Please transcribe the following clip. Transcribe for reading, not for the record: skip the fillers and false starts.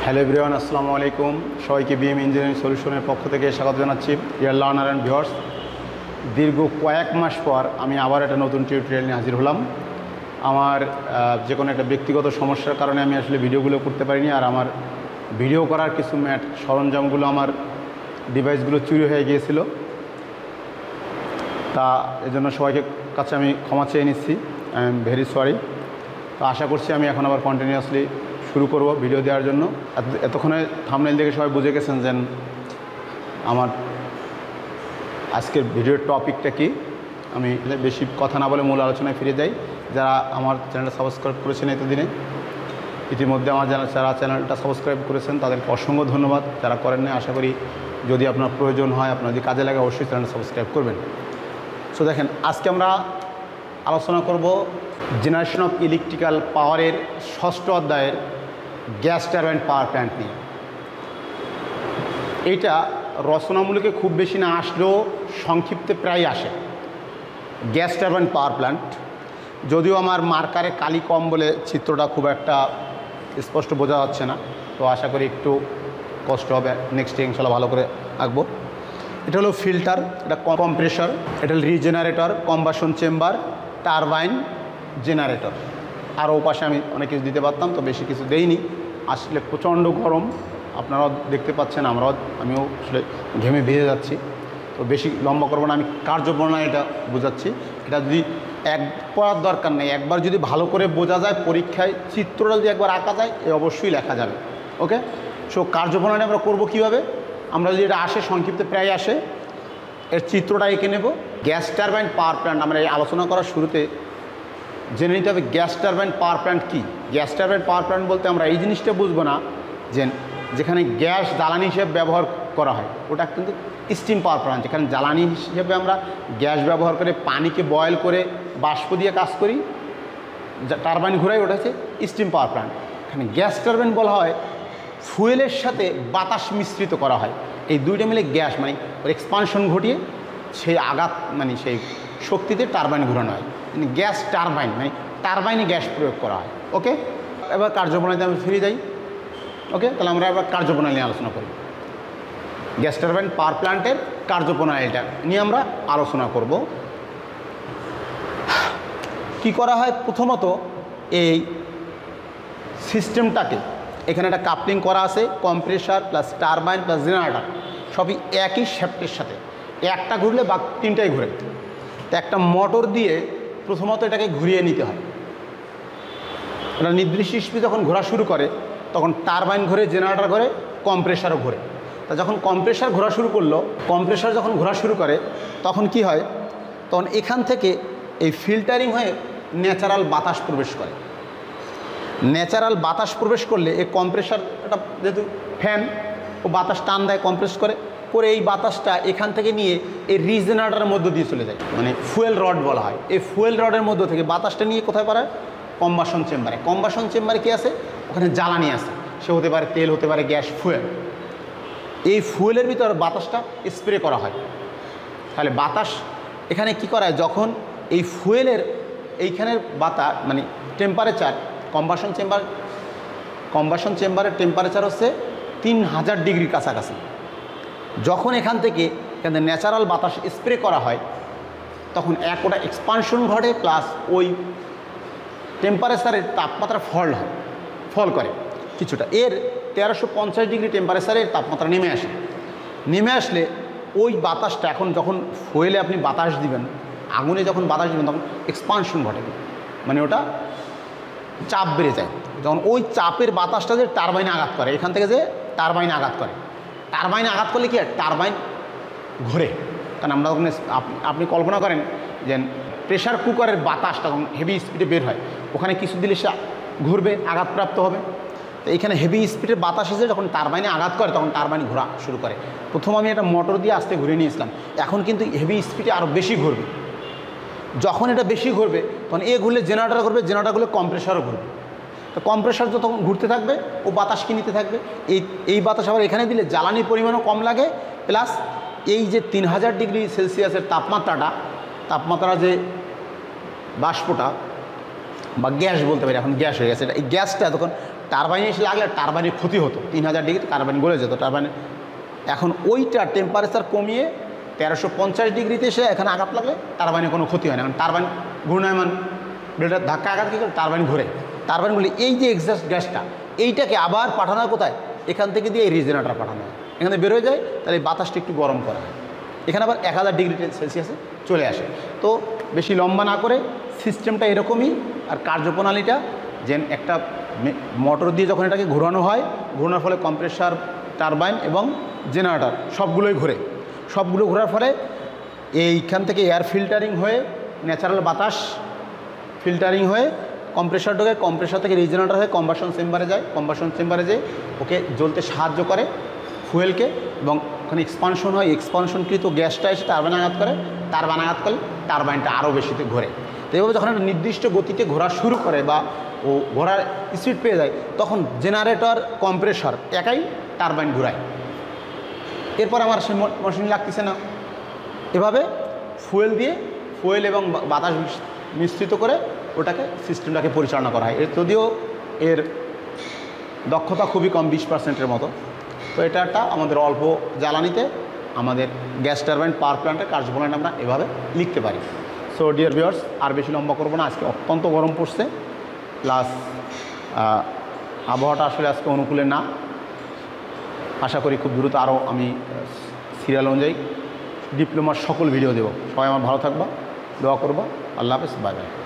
Hello everyone, আসসালামু আলাইকুম। সবাইকে বিএম ইঞ্জিনিয়ারিং সলিউশনের পক্ষ থেকে স্বাগত জানাচ্ছি। ডিয়ার লার্নার অ্যান্ড ভিউয়ার্স, দীর্ঘ কয়েক মাস পর আমি আবার একটা নতুন টিউটোরিয়াল নিয়ে হাজির হলাম। আমার যে কোনো একটা ব্যক্তিগত সমস্যার কারণে আমি আসলে ভিডিওগুলো করতে পারিনি, আর আমার ভিডিও করার কিছু সরঞ্জামগুলো আমার ডিভাইসগুলো চুরি হয়ে গিয়েছিল। তা এজন্য সবাইকে কাছে আমি ক্ষমা চেয়ে নিচ্ছি। I am very sorry. তো আশা করছি আমি এখন আবার কন্টিনিউয়াসলি শুরু করব ভিডিও দেওয়ার জন্য। এতক্ষণে থাম্বনেল দেখে সবাই বুঝে গেছেন যে আমার আজকের ভিডিওর টপিকটা কি। আমি বেশি কথা না বলে মূল আলোচনায় ফিরে যাই। যারা আমার চ্যানেলটা সাবস্ক্রাইব করেছেন এতদিনে, ইতিমধ্যে আমার যারা চ্যানেলটা সাবস্ক্রাইব করেছেন তাদেরকে অসংখ্য ধন্যবাদ। যারা করেন না, আশা করি যদি আপনার প্রয়োজন হয়, আপনার যদি কাজে লাগে, অবশ্যই চ্যানেলটা সাবস্ক্রাইব করবেন। সো দেখেন, আজকে আমরা আলোচনা করব জেনারেশন অফ ইলেকট্রিক্যাল পাওয়ারের 6ষ্ঠ অধ্যায়ের গ্যাস টারবাইন পাওয়ার প্ল্যান্ট নিয়ে। এইটা রচনামূলকে খুব বেশি না আসলেও সংক্ষিপ্তে প্রায় আসে, গ্যাস টারবাইন পাওয়ার প্ল্যান্ট। যদিও আমার মার্কারে কালি কম বলে চিত্রটা খুব একটা স্পষ্ট বোঝা যাচ্ছে না, তো আশা করি একটু কষ্ট হবে, নেক্সট ইনশাল্লাহ ভালো করে আঁকবো। এটা হলো ফিল্টার, এটা কম্প্রেসর, এটা হলো regenerator, combustion chamber, turbine, generator. আর ও পাশে আমি অনেক কিছু দিতে পারতাম, তো বেশি কিছু দেইনি। আসলে প্রচণ্ড গরম, আপনারাও দেখতে পাচ্ছেন, আমিও আসলে ঘেমে ভিজে যাচ্ছি। তো বেশি লম্বা করবো না, আমি কার্যপ্রণালী এটা বোঝাচ্ছি। এটা যদি পড়ার দরকার নেই, একবার যদি ভালো করে বোঝা যায়, পরীক্ষায় চিত্রটা যদি একবার আঁকা যায়, অবশ্যই লেখা যাবে। ওকে, সো কার্যপ্রণালী আমরা করবো কীভাবে? আমরা যদি এটা আসে, সংক্ষিপ্তে প্রায় আসে, এর চিত্রটা এঁকে নেব। গ্যাস টারবাইন পাওয়ার প্ল্যান্ট আমরা এই আলোচনা করার শুরুতে জেনে নিতে হবে গ্যাস টারবাইন পাওয়ার প্ল্যান্ট কী। গ্যাস টারবাইন পাওয়ার প্ল্যান্ট বলতে আমরা এই জিনিসটা বুঝবো না যে যেখানে গ্যাস জ্বালানি হিসেবে ব্যবহার করা হয়, ওটা কিন্তু স্টিম পাওয়ার প্ল্যান্ট। যেখানে জ্বালানি হিসেবে আমরা গ্যাস ব্যবহার করে পানিকে বয়েল করে বাষ্প দিয়ে কাজ করি, টারবাইন ঘুরাই, ওটা হচ্ছে স্টিম পাওয়ার প্ল্যান্ট। এখানে গ্যাস টারবাইন বলা হয় ফুয়েলের সাথে বাতাস মিশ্রিত করা হয়, এই দুইটা মিলে গ্যাস মানে ওর এক্সপানশন ঘটিয়ে সেই আঘাত সেই শক্তিতে টারবাইন ঘোরানো হয়। গ্যাস টারবাইন মানে টারবাইনে গ্যাস প্রয়োগ করা হয়। ওকে, এবার কার্যপ্রণালীতে আমি ফিরে যাই। ওকে, তাহলে আমরা এবার কার্যপ্রণালী নিয়ে আলোচনা করি। গ্যাস টারবাইন পাওয়ার প্ল্যান্টের কার্যপ্রণালীটা নিয়ে আমরা আলোচনা করব। কি করা হয়? প্রথমত এই সিস্টেমটাকে, এখানে একটা কাপলিং করা আছে, compressor plus turbine plus generator সবই একই শ্যাফটের সাথে, একটা ঘুরলে বা তিনটাই ঘুরে। তো একটা মোটর দিয়ে প্রথমত এটাকে ঘুরিয়ে নিতে হয়। এটা নির্দিষ্ট স্পিডে যখন ঘোরা শুরু করে তখন টারবাইন ঘুরে, জেনারেটর ঘুরে, কম্প্রেসারও ঘুরে। তা যখন কম্প্রেসার ঘোরা শুরু করলো, কম্প্রেসার যখন ঘোরা শুরু করে তখন কি হয়? তখন এখান থেকে এই ফিল্টারিং হয়ে ন্যাচারাল বাতাস প্রবেশ করে। ন্যাচারাল বাতাস প্রবেশ করলে এই কম্প্রেসার, এটা যেহেতু ফ্যান, ও বাতাস টান দেয়, কম্প্রেস করে এই বাতাসটা এখান থেকে নিয়ে এই রিজেনারেটরের মধ্য দিয়ে চলে যায়, মানে ফুয়েল রড বলা হয়। এই ফুয়েল রডের মধ্য থেকে বাতাসটা নিয়ে কোথায় পারে? কম্বাসন চেম্বারে। কম্বাসন চেম্বারে কি আছে? ওখানে জ্বালানি আছে, সে হতে পারে তেল, হতে পারে গ্যাস, ফুয়েল। এই ফুয়েলের ভিতর বাতাসটা স্প্রে করা হয়। তাহলে বাতাস এখানে কি করা হয়? যখন এই ফুয়েলের এইখানের বাতাস মানে টেম্পারেচার, কম্বাসন চেম্বারের টেম্পারেচার হচ্ছে 3000 ডিগ্রির কাছাকাছি। যখন এখান থেকে ন্যাচারাল বাতাস স্প্রে করা হয় তখন ওটা এক্সপানশন ঘটে, প্লাস ওই টেম্পারেচারের তাপমাত্রা ফল করে কিছুটা। এর 1350 ডিগ্রি টেম্পারেচারের তাপমাত্রা নেমে আসলে ওই বাতাসটা, এখন যখন ফুয়েলে আপনি বাতাস দিবেন, আগুনে যখন বাতাস দিবেন, তখন এক্সপানশন ঘটে, মানে ওটা চাপ বেড়ে যায়। যখন ওই চাপের বাতাসটা যে টারবাইনে আঘাত করে, এখান থেকে যে টারবাইনে আঘাত করে, টারবাইনে আঘাত করলে কি হয়? টারবাইন ঘোরে। কারণ আমরা যখন আপনি কল্পনা করেন যে প্রেশার কুকারের বাতাসটা যখন হেভি স্পিডে বের হয়, ওখানে কিছু দিলে সে ঘুরবে, আঘাতপ্রাপ্ত হবে। তো এখানে হেভি স্পিডের বাতাস এসে যখন টারবাইনে আঘাত করে তখন টারবাইন ঘোরা শুরু করে। প্রথম আমি একটা মোটর দিয়ে আস্তে ঘুরিয়ে নিয়েছিলাম, এখন কিন্তু হেভি স্পিডে আরও বেশি ঘুরবে। যখন এটা বেশি ঘুরবে তখন ঘুরলে জেনারেটর ঘুরবে, জেনারেটর ঘুরলে কম্প্রেসারও ঘুরবে। তো কম্প্রেসার যতক্ষণ ঘুরতে থাকবে ও বাতাসকে নিতে থাকবে। এই বাতাস আবার এখানে দিলে জ্বালানির পরিমাণও কম লাগে, প্লাস এই যে 3000 ডিগ্রি সেলসিয়াসের তাপমাত্রা যে বাষ্পটা বা গ্যাস বলতে পারি, এখন গ্যাস হয়ে গেছে, এই গ্যাসটা তখন টারবাইনে এসে লাগলে টারবাইনের ক্ষতি হতো, 3000 ডিগ্রি টারবাইন গলে যেত টারবাইনে। এখন ওইটা টেম্পারেচার কমিয়ে 1350 ডিগ্রিতে এসে এখানে আঘাত লাগলে টারবাইনে কোনো ক্ষতি হয় না, কারণ টারবাইন ঘূর্ণায়মান ব্লেডের ধাক্কা আঘাত কী করে টারবাইন ঘুরে। টারবাইনগুলি এই যে এক্সস্ট গ্যাসটা এইটাকে আবার পাঠানো হয় কোথায়, এখান থেকে দিয়ে এই রিজেনারেটর পাঠানো হয়, এখানে বের হয়ে যায়, তাহলে এই বাতাসটা একটু গরম করা হয়, এখানে আবার 1000 ডিগ্রি সেলসিয়াসে চলে আসে। তো বেশি লম্বা না করে সিস্টেমটা এরকমই, আর কার্যপ্রণালীটা যে একটা মোটর দিয়ে যখন এটাকে ঘোরানো হয়, ঘোরানোর ফলে কম্প্রেসার, টারবাইন এবং জেনারেটর সবগুলোই ঘোরে, সবগুলো ঘোরার ফলে এইখান থেকে এয়ার ফিল্টারিং হয়ে ন্যাচারাল বাতাস ফিল্টারিং হয়ে কম্প্রেসার ঢোকে, কম্প্রেসার থেকে রিজেনারেটর হয়ে কম্বাসন চেম্বারে যায়, কম্বাসন চেম্বারে যেয়ে ওকে জ্বলতে সাহায্য করে ফুয়েলকে, এবং ওখানে এক্সপানশন হয়, এক্সপানশনকৃত গ্যাসটা এসে টারবাইন আঘাত করে, টারবাইন আঘাত করলে টারবাইনটা আরও বেশিতে ঘোরে। তো এইভাবে যখন একটা নির্দিষ্ট গতিতে ঘোরা শুরু করে বা ও ঘোরার স্পিড পেয়ে যায়, তখন জেনারেটর কম্প্রেসার একাই টারবাইন ঘোরায়, এরপর আমার সে মেশিন লাগতেছে না। এভাবে ফুয়েল এবং বাতাস মিশ্রিত করে ওটাকে সিস্টেমটাকে পরিচালনা করা হয়। যদিও এর দক্ষতা খুবই কম, 20%-এর মতো। তো এটা একটা আমাদের অল্প জ্বালানিতে আমাদের গ্যাস টারবাইন পাওয়ার প্ল্যান্টের কার্যপ্রণালী আমরা এভাবে লিখতে পারি। সো ডিয়ার ভিউয়ার্স, আর বেশি লম্বা করবো না, আজকে অত্যন্ত গরম পড়ছে, প্লাস আবহাওয়াটা আসলে আজকে অনুকূলে না। আশা করি খুব দ্রুত আরও আমি সিরিয়াল অনুযায়ী ডিপ্লোমার সকল ভিডিও দেবো। সবাই আমার ভালো থাকবা, দোয়া করবা। আল্লাহ হাফেজ, বাই বাই।